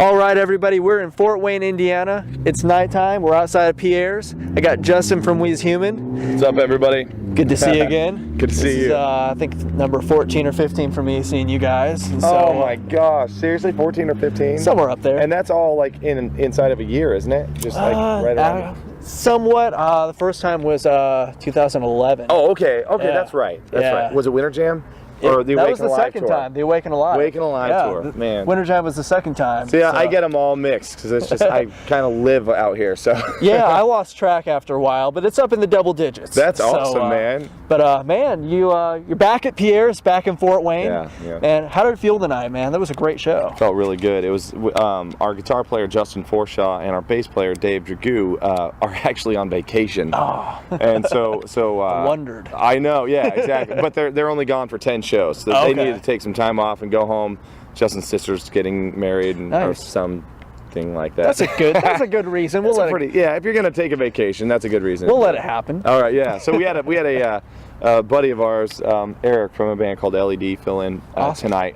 All right, everybody, we're in Fort Wayne, Indiana. It's nighttime. We're outside of Pierre's. I got Justin from We's Human. What's up, everybody? Good to see you again. Good to see you. I think number 14 or 15 for me seeing you guys. And so, oh my gosh, seriously, 14 or 15? Somewhere up there. And that's all like inside of a year, isn't it? Just like right around. Somewhat. The first time was 2011. Oh, okay. Okay, Yeah. That's right. That's Yeah. right. Was it Winter Jam? Or the that was Awaken the Alive second tour? time, the Awaken Alive. Awaken Alive tour, man. Winter Jam was the second time. See, I get them all mixed because it's just I kind of live out here, so. Yeah, I lost track after a while, but it's up in the double digits. That's awesome, man. But man, you're back at Pierre's, back in Fort Wayne. Yeah, yeah. And how did it feel tonight, man? That was a great show. Felt really good. It was our guitar player Justin Forshaw and our bass player Dave Dragoo are actually on vacation. Oh. And so I wondered. I know, yeah, exactly. But they're only gone for 10 shows, so they needed to take some time off and go home. Justin's sister's getting married and or something like that. That's a good reason. We'll yeah, if you're gonna take a vacation, that's a good reason. We'll let it happen. All right, yeah. So we had a buddy of ours, Eric from a band called LED, fill in tonight,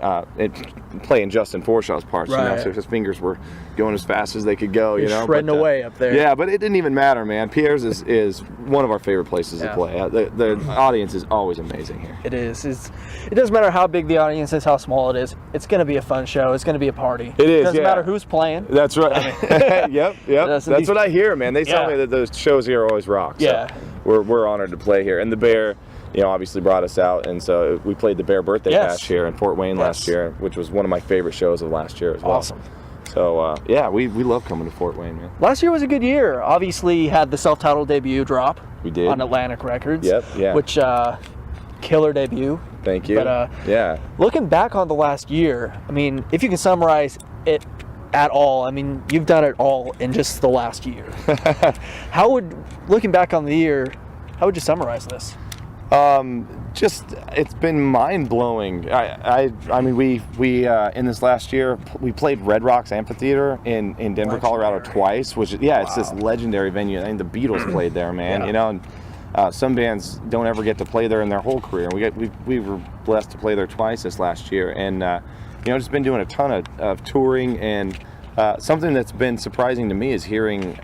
playing Justin Forshaw's parts. Right. You know, so his fingers were going as fast as they could go. You know, shredding away up there. Yeah, but it didn't even matter, man. Pierre's is one of our favorite places to play. The audience is always amazing here. It is. It doesn't matter how big the audience is, how small it is. It's going to be a fun show. It's going to be a party. It is. It doesn't matter who's playing. That's right. Yep. That's what I hear, man. They tell me that those shows here always rock. So yeah. We're honored to play here, and the Bear, you know, obviously brought us out, and so we played the Bear birthday bash here in Fort Wayne last year, which was one of my favorite shows of last year as well. Awesome. So yeah, we love coming to Fort Wayne, man. Last year was a good year. Obviously, you had the self-titled debut drop. We did on Atlantic Records. Yep. Yeah. Which killer debut. Thank you. But yeah. Looking back on the last year, I mean, if you can summarize it at all, I mean, you've done it all in just the last year. Looking back on the year, how would you summarize this? Just it's been mind-blowing. I mean we in this last year we played Red Rocks Amphitheater in Denver, Colorado twice, which it's this legendary venue. I think the Beatles played there, man. You know, and some bands don't ever get to play there in their whole career. We were blessed to play there twice this last year, and you know, just been doing a ton of touring, and something that's been surprising to me is hearing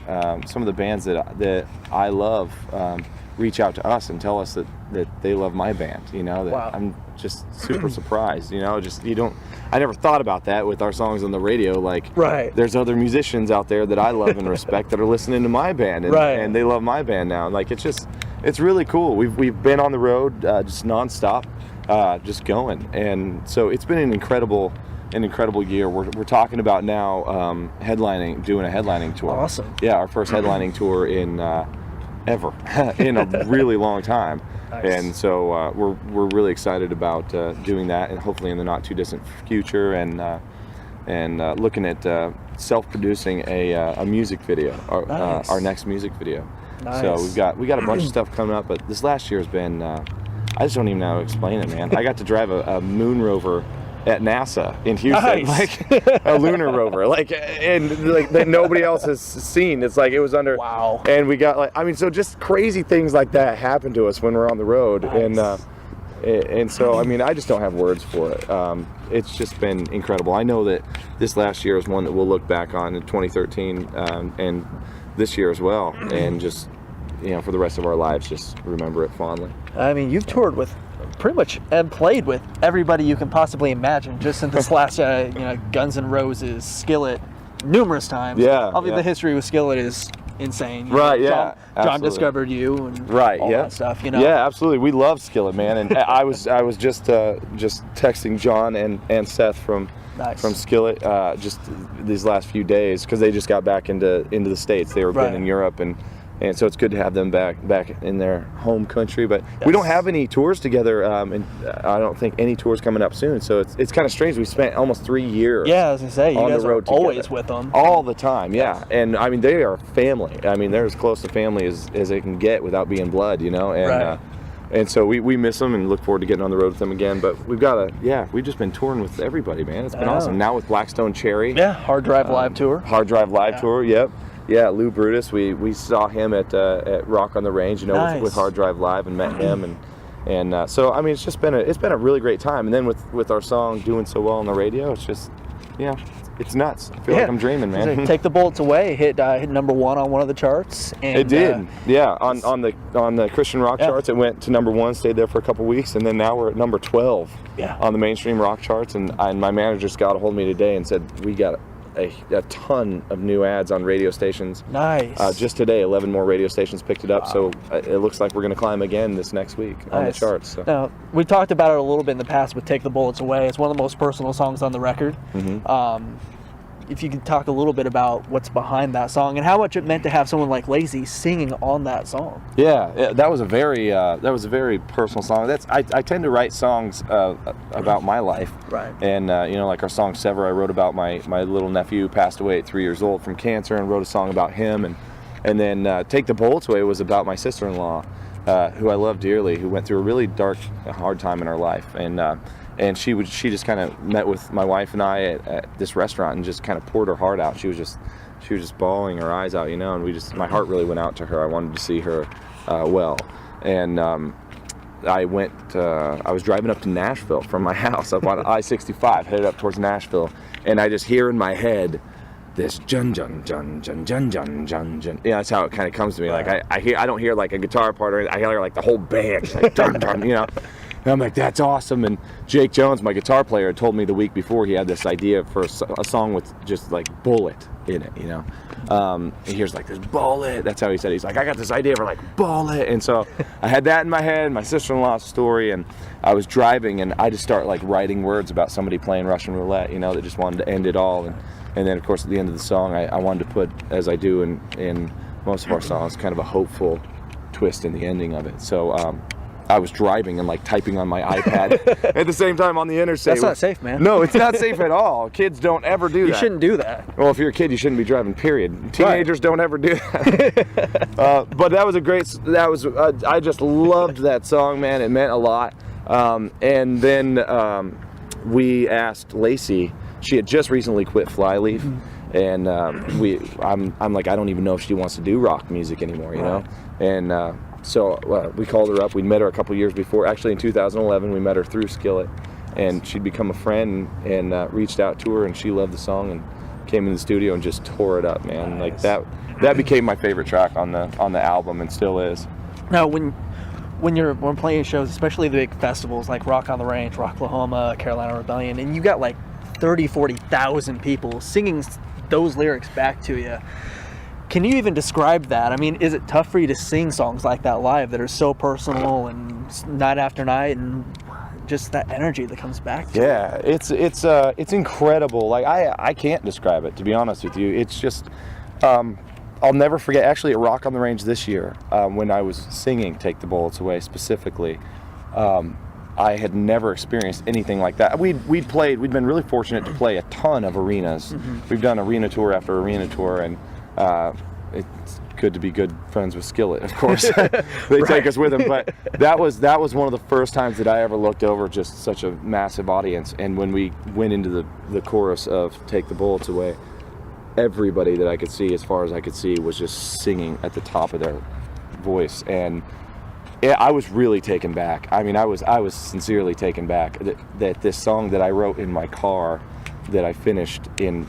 some of the bands that I love reach out to us and tell us that they love my band, you know, that I'm just super surprised, you know, I never thought about that with our songs on the radio, like there's other musicians out there that I love and respect that are listening to my band and they love my band now, and like it's really cool. We've been on the road just nonstop, just going, and so it's been an incredible year. We're talking about now doing a headlining tour. Awesome. Yeah, our first headlining tour in ever in a really long time. Nice. And so we're really excited about doing that, and hopefully in the not too distant future, and looking at self-producing a music video, our next music video. Nice. So we got a bunch of stuff coming up, but this last year has been I just don't even know how to explain it, man. I got to drive a moon rover at NASA in Houston, like a lunar rover, that nobody else has seen. It's like it was under. Wow. And we got so just crazy things like that happen to us when we're on the road, nice. and so I mean I just don't have words for it. It's just been incredible. I know that this last year is one that we'll look back on in 2013 and this year as well, and just for the rest of our lives, just remember it fondly. I mean, you've toured with pretty much and played with everybody you can possibly imagine just in this last Guns N' Roses, Skillet, numerous times. Obviously the history with Skillet is insane. John discovered you and all that stuff, Yeah, absolutely. We love Skillet, man, and I was just texting John and Seth from Skillet just these last few days, because they just got back into the States. They were been in Europe, and so it's good to have them back in their home country. But we don't have any tours together, and I don't think any tours coming up soon. So it's kind of strange. We spent almost 3 years. Yeah, I was gonna say, you guys are always with them all the time. Yeah, and I mean they are family. I mean they're as close to family as they can get without being blood, And and so we miss them and look forward to getting on the road with them again. But we've just been touring with everybody, man. It's been awesome. Now with Blackstone Cherry. Yeah, Hard Drive Live Tour. Hard Drive Live Tour. Yep. Yeah, Lou Brutus. We saw him at Rock on the Range, with Hard Drive Live, and met him, and so I mean it's been a really great time. And then with our song doing so well on the radio, it's just it's nuts. I feel like I'm dreaming, man. Take the Bullets Away hit number 1 on one of the charts. And, it did, yeah. On the Christian rock charts, it went to number 1, stayed there for a couple weeks, and then now we're at number 12 on the mainstream rock charts. And my manager just got a hold of me today and said we got a ton of new ads on radio stations. Nice. Just today, 11 more radio stations picked it up. Wow. So it looks like we're going to climb again this next week on the charts. So. Now, we talked about it a little bit in the past with Take the Bullets Away. It's one of the most personal songs on the record. If you could talk a little bit about what's behind that song and how much it meant to have someone like Lacey singing on that song. Yeah, that was a very personal song. I tend to write songs about my life, right? And like our song "Sever," I wrote about my little nephew who passed away at 3 years old from cancer, and wrote a song about him. And then "Take the Bullets Away" was about my sister-in-law, who I love dearly, who went through a really dark, hard time in her life, and she just kind of met with my wife and I at this restaurant and just kind of poured her heart out. She was just bawling her eyes out, and my heart really went out to her. I wanted to see her well. And I was driving up to Nashville from my house up on I-65, headed up towards Nashville, and I just hear in my head this jun jun jun jun jun jun jun jun. Yeah, that's how it kind of comes to me. Like I don't hear like a guitar part, or I hear like the whole band, like dun dun, And I'm like, that's awesome. And Jake Jones, my guitar player, had told me the week before he had this idea for a song with just like bullet in it, He hears like this bullet. That's how he said. He's like, I got this idea for like bullet. And so I had that in my head, my sister-in-law's story, and I was driving and I just start like writing words about somebody playing Russian roulette, that just wanted to end it all. And then of course at the end of the song, I wanted to put, as I do in most of our songs, kind of a hopeful twist in the ending of it. So I was driving and like typing on my iPad at the same time on the interstate. That's not safe, man. No, it's not safe at all. Kids don't ever do that. You shouldn't do that. Well, if you're a kid, you shouldn't be driving, period. Teenagers don't ever do that. But that was I just loved that song, man. It meant a lot. And then we asked Lacey. She had just recently quit Flyleaf. And I'm like, I don't even know if she wants to do rock music anymore, know? And so we called her up. We'd met her a couple years before. Actually, in 2011, we met her through Skillet, and she'd become a friend and reached out to her, and she loved the song and came in the studio and just tore it up, man. Nice. Like that became my favorite track on the album, and still is. Now, when playing shows, especially the big festivals like Rock on the Range, Rocklahoma, Carolina Rebellion, and you got like 40,000 people singing those lyrics back to you. Can you even describe that? I mean, is it tough for you to sing songs like that live that are so personal and night after night, and just that energy that comes back to you? It's incredible. Like I can't describe it, to be honest with you. It's just I'll never forget. Actually, at Rock on the Range this year, when I was singing "Take the Bullets Away" specifically, I had never experienced anything like that. We'd been really fortunate to play a ton of arenas. We've done arena tour after arena tour, and it's good to be good friends with Skillet, of course. They take us with them, but that was one of the first times that I ever looked over just such a massive audience. And when we went into the chorus of "Take the Bullets Away," everybody that I could see, as far as I could see, was just singing at the top of their voice. And I was really taken back. I mean, I was sincerely taken back that this song that I wrote in my car, that I finished in,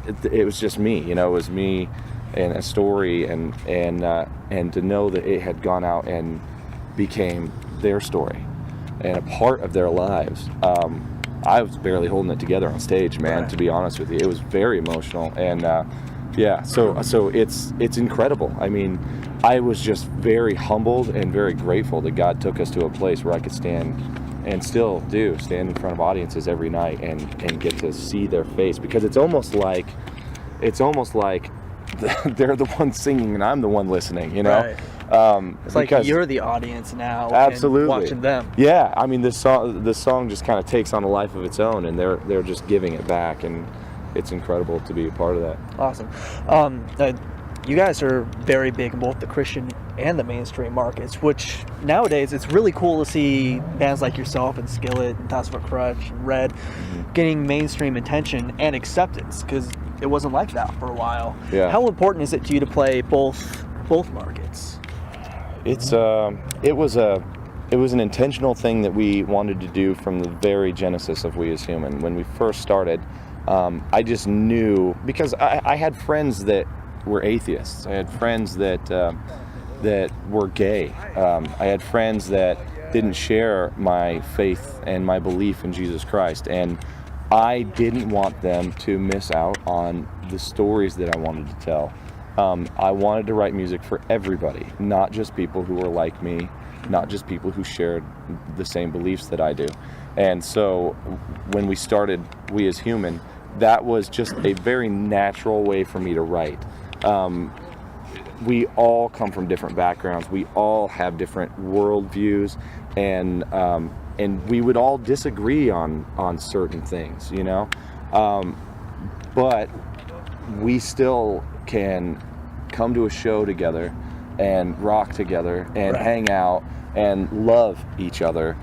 it was just me, it was me and a story, and to know that it had gone out and became their story and a part of their lives. I was barely holding it together on stage, man, to be honest with you. It was very emotional, and so it's incredible. I mean, I was just very humbled and very grateful that God took us to a place where I could stand, and still do, stand in front of audiences every night and get to see their face, because it's almost like they're the one singing and I'm the one listening, Right. It's like you're the audience now. Absolutely. And watching them. Yeah, I mean, this song just kind of takes on a life of its own, and they're just giving it back, and it's incredible to be a part of that. Awesome. You guys are very big in both the Christian and the mainstream markets, which nowadays it's really cool to see bands like yourself and Skillet and Toss of a Crutch and Red getting mainstream attention and acceptance, because it wasn't like that for a while. Yeah. How important is it to you to play both markets? It was an intentional thing that we wanted to do from the very genesis of We As Human. When we first started, I just knew, because I had friends that were atheists. I had friends that were gay. I had friends that didn't share my faith and my belief in Jesus Christ, and I didn't want them to miss out on the stories that I wanted to tell. I wanted to write music for everybody, not just people who were like me, not just people who shared the same beliefs that I do. And so when we started We As Human, that was just a very natural way for me to write. We all come from different backgrounds. We all have different worldviews, and we would all disagree on certain things, you know. But we still can come to a show together and rock together and hang out and love each other,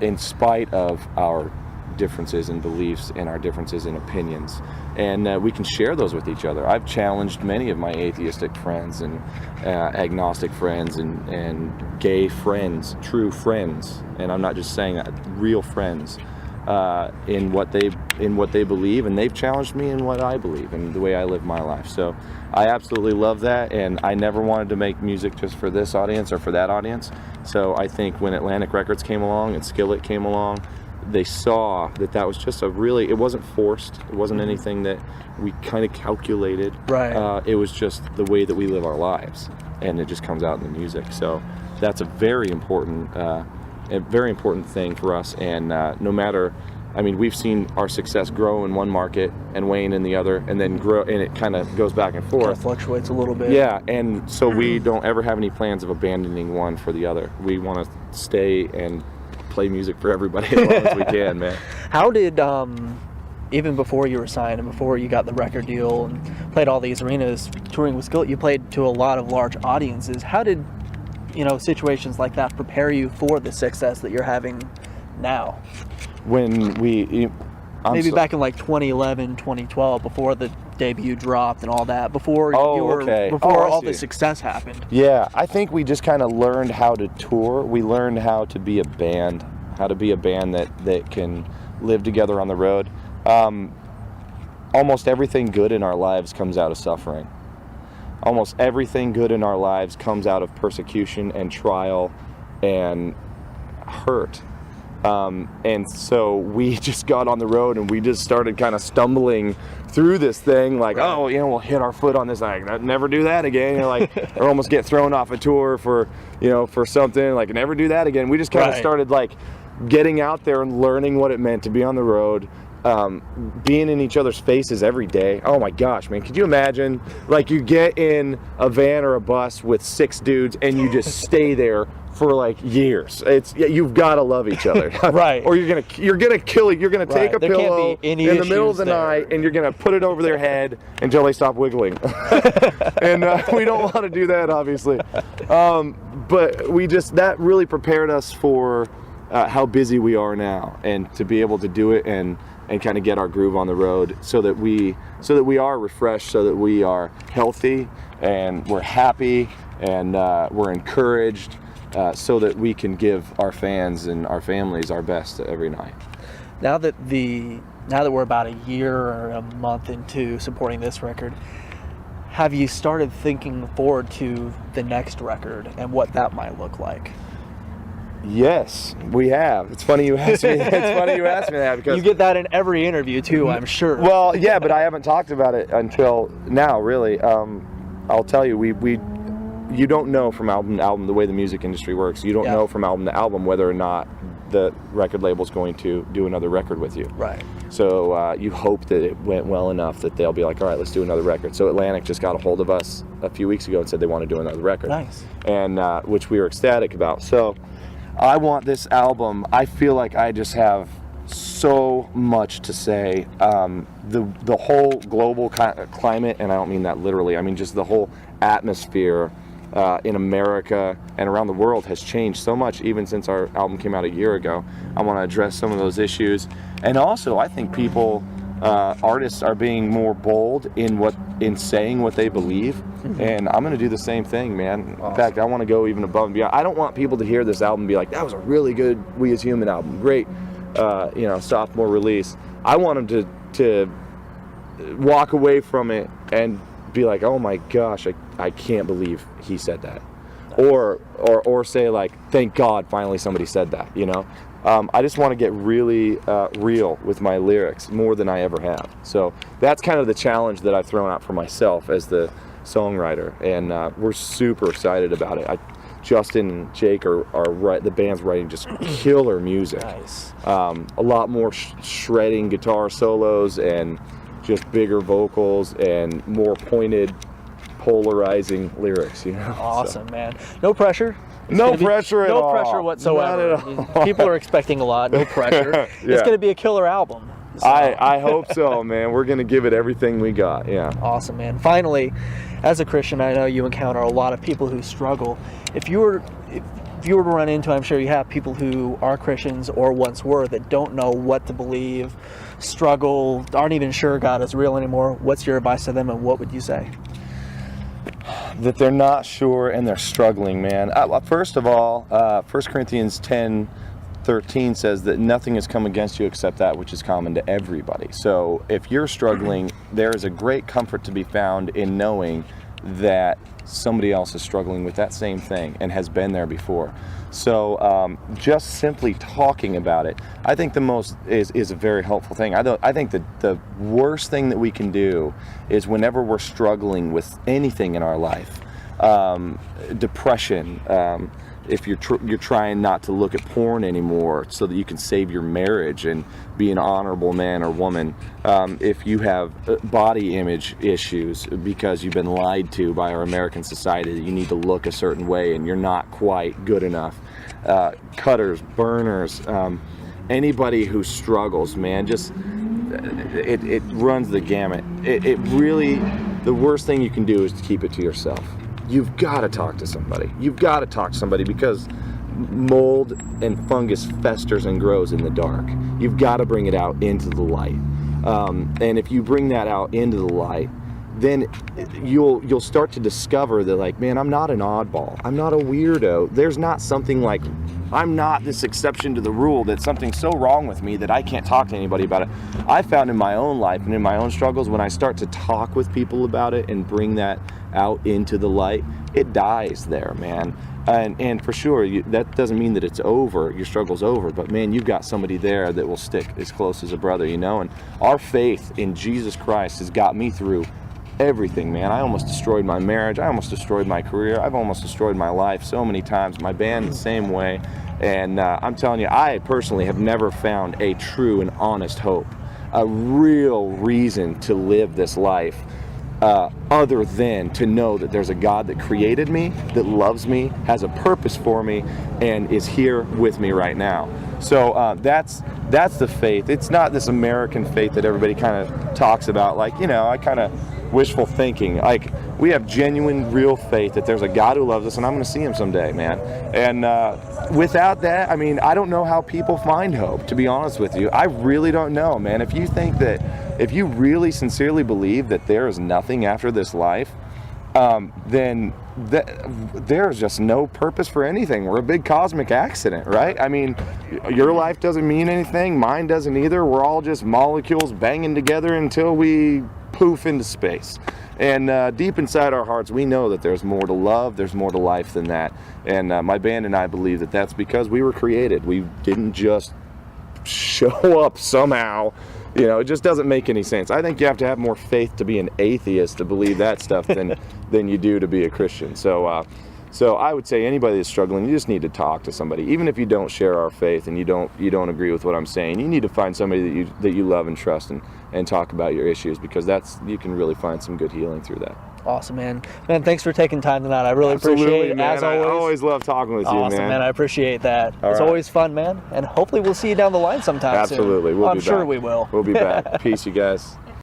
in spite of our differences in beliefs and our differences in opinions, and we can share those with each other. I've challenged many of my atheistic friends and agnostic friends and gay friends, true friends, and I'm not just saying that, real friends, in what they believe, and they've challenged me in what I believe and the way I live my life. So I absolutely love that, and I never wanted to make music just for this audience or for that audience. So I think when Atlantic Records came along and Skillet came along, they saw that was just it wasn't forced. It wasn't anything that we kind of calculated. It was just the way that we live our lives, and it just comes out in the music. So that's a very important thing for us. And no matter, I mean, we've seen our success grow in one market and wane in the other, and then grow, and it kind of goes back and forth. Kind of fluctuates a little bit. Yeah, and so we don't ever have any plans of abandoning one for the other. We want to stay and play music for everybody as long as we can, man. How did, even before you were signed and before you got the record deal and played all these arenas, touring with Skillet, you played to a lot of large audiences. How did, situations like that prepare you for the success that you're having now? When maybe back in like 2011, 2012, before the debut dropped and all that, before all the success happened. Yeah, I think we just kind of learned how to tour. We learned how to be a band, that can live together on the road. Almost everything good in our lives comes out of suffering. Almost everything good in our lives comes out of persecution and trial and hurt. And so we just got on the road and we just started kind of stumbling through this thing, like, we'll hit our foot on this, like, never do that again, or almost get thrown off a tour for something, like, never do that again. We just kind of started, like, getting out there and learning what it meant to be on the road, being in each other's faces every day. Oh my gosh, man, could you imagine, like, you get in a van or a bus with 6 dudes and you just stay there for like years. You've got to love each other, or you're gonna kill it. You're gonna take a pillow in the middle of the night and you're gonna put it over their head until they stop wiggling. And we don't want to do that, obviously. But that really prepared us for how busy we are now, and to be able to do it and kind of get our groove on the road, so that we are refreshed, so that we are healthy and we're happy and we're encouraged. So that we can give our fans and our families our best every night. Now that we're about a year or a month into supporting this record, have you started thinking forward to the next record and what that might look like? Yes, we have. It's funny you asked me. That, because you get that in every interview too, I'm sure. Well, yeah, but I haven't talked about it until now, really. I'll tell you, you don't know from album to album the way the music industry works. You don't know from album to album whether or not the record label's going to do another record with you. Right. So you hope that it went well enough that they'll be like, all right, let's do another record. So Atlantic just got a hold of us a few weeks ago and said they want to do another record. Nice. And which we were ecstatic about. So I want this album, I feel like I just have so much to say. The whole global climate, and I don't mean that literally, I mean just the whole atmosphere in America and around the world has changed so much, even since our album came out a year ago. I want to address some of those issues, and also I think artists are being more bold in saying what they believe, and I'm going to do the same thing, man. Awesome. In fact, I want to go even above and beyond. I don't want people to hear this album and be like, that was a really good We As Human album, great, sophomore release. I want them to walk away from it and be like, oh my gosh, I can't believe he said that. Or say like, thank God finally somebody said that, you know. I just want to get really real with my lyrics more than I ever have. So that's kind of the challenge that I've thrown out for myself as the songwriter, and we're super excited about it. Justin and Jake the band's writing just killer music. Nice. A lot more shredding guitar solos and just bigger vocals and more pointed, polarizing lyrics, you know. Awesome, man. No pressure. No pressure at all. No pressure whatsoever. Not at all. People are expecting a lot. No pressure. Yeah. It's going to be a killer album. So. I hope so, man. We're going to give it everything we got. Yeah. Awesome, man. Finally, as a Christian, I know you encounter a lot of people who struggle. If you were to run into, I'm sure you have people who are Christians or once were that don't know what to believe, struggle, aren't even sure God is real anymore. What's your advice to them, and what would you say? That they're not sure and they're struggling, man. First of all, 1 Corinthians 10:13 says that nothing has come against you except that which is common to everybody. So if you're struggling, there is a great comfort to be found in knowing that somebody else is struggling with that same thing and has been there before. So just simply talking about it, I think the most is a very helpful thing. I think that the worst thing that we can do is whenever we're struggling with anything in our life, depression, if you're trying not to look at porn anymore so that you can save your marriage and be an honorable man or woman, if you have body image issues because you've been lied to by our American society that you need to look a certain way and you're not quite good enough, cutters, burners, anybody who struggles, man, just it runs the gamut. It really, the worst thing you can do is to keep it to yourself. You've got to talk to somebody. You've got to talk to somebody because mold and fungus festers and grows in the dark. You've got to bring it out into the light. And if you bring that out into the light, then you'll start to discover that, like, man, I'm not an oddball. I'm not a weirdo. There's not something like, I'm not this exception to the rule, that something's so wrong with me that I can't talk to anybody about it. I found in my own life and in my own struggles, when I start to talk with people about it and bring that out into the light, it dies there, man. And for sure, that doesn't mean that it's over, your struggle's over, but man, you've got somebody there that will stick as close as a brother, you know. And our faith in Jesus Christ has got me through everything, man. I almost destroyed my marriage. I almost destroyed my career. I've almost destroyed my life so many times. My band the same way. And I'm telling you, I personally have never found a true and honest hope, a real reason to live this life, other than to know that there's a God that created me, that loves me, has a purpose for me, and is here with me right now. So that's the faith. It's not this American faith that everybody kind of talks about, like, you know, I kind of wishful thinking. Like, we have genuine, real faith that there's a God who loves us, and I'm going to see him someday, man. And without that, I mean, I don't know how people find hope, to be honest with you. I really don't know, man. If you think that, if you really sincerely believe that there is nothing after this life, then there's just no purpose for anything. We're a big cosmic accident, right? I mean, your life doesn't mean anything, mine doesn't either. We're all just molecules banging together until we poof into space. And deep inside our hearts, we know that there's more to love, there's more to life than that. And my band and I believe that that's because we were created. We didn't just show up somehow. You know, it just doesn't make any sense. I think you have to have more faith to be an atheist to believe that stuff than you do to be a Christian. So I would say anybody that's struggling, you just need to talk to somebody. Even if you don't share our faith and you don't agree with what I'm saying, you need to find somebody that you love and trust and talk about your issues, because you can really find some good healing through that. Awesome, man. Man, thanks for taking time tonight. I really appreciate it. Man. As always. I always love talking with you, man. Awesome, man. I appreciate that. It's always fun, man. And hopefully we'll see you down the line sometime soon. Absolutely. We'll be back. I'm sure we will. We'll be back. Peace, you guys.